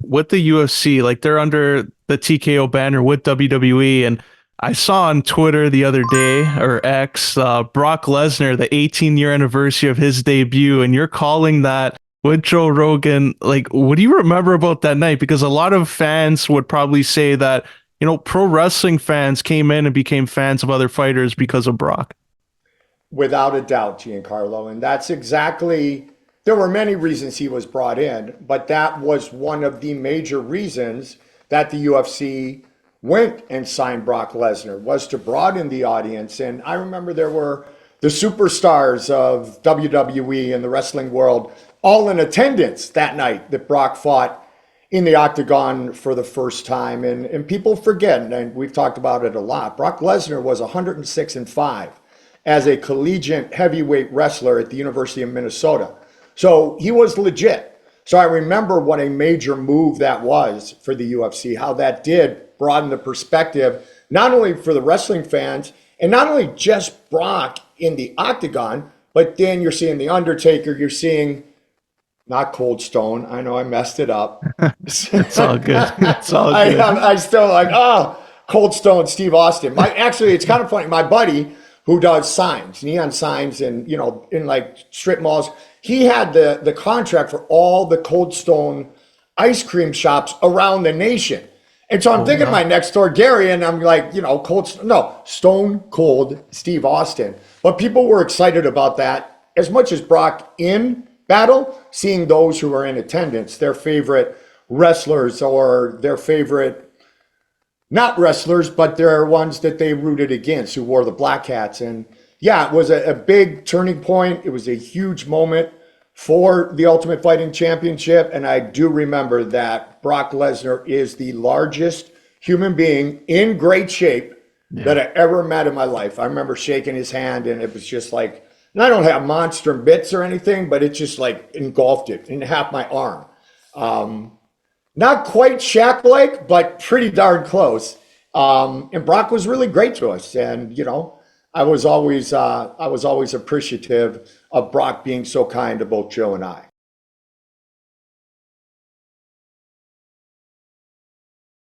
with the UFC. Like they're under the TKO banner with WWE. And I saw on Twitter the other day, or X, Brock Lesnar, the 18-year anniversary of his debut, and you're calling that with Joe Rogan. Like, what do you remember about that night? Because a lot of fans would probably say that, pro wrestling fans came in and became fans of other fighters because of Brock. Without a doubt, Giancarlo. And that's exactly, there were many reasons he was brought in, but that was one of the major reasons that the UFC went and signed Brock Lesnar, was to broaden the audience. And I remember there were the superstars of WWE and the wrestling world all in attendance that night that Brock fought in the octagon for the first time. And people forget, and we've talked about it a lot, Brock Lesnar was 106-5 as a collegiate heavyweight wrestler at the University of Minnesota. So he was legit. So I remember what a major move that was for the UFC, how that did broaden the perspective, not only for the wrestling fans, and not only just Brock in the octagon, but then you're seeing The Undertaker, you're seeing, not Cold Stone, I know I messed it up. It's all good. It's all good. I still like, Cold Stone, Steve Austin. Actually, it's kind of funny. My buddy who does signs, neon signs, and in like strip malls, he had the contract for all the Cold Stone ice cream shops around the nation. And so I'm thinking of my next door Gary, and I'm like, Stone Cold Steve Austin. But people were excited about that as much as Brock in battle, seeing those who were in attendance, their favorite wrestlers or their favorite, not wrestlers, but there are ones that they rooted against who wore the black hats. And yeah, it was a big turning point. It was a huge moment for the Ultimate Fighting Championship. And I do remember that Brock Lesnar is the largest human being in great shape that I ever met in my life. I remember shaking his hand, and it was just like, and I don't have monster bits or anything, but it just like engulfed it in half my arm. Not quite Shaq-like, but pretty darn close. And Brock was really great to us. And, I was always appreciative of Brock being so kind to both Joe and I.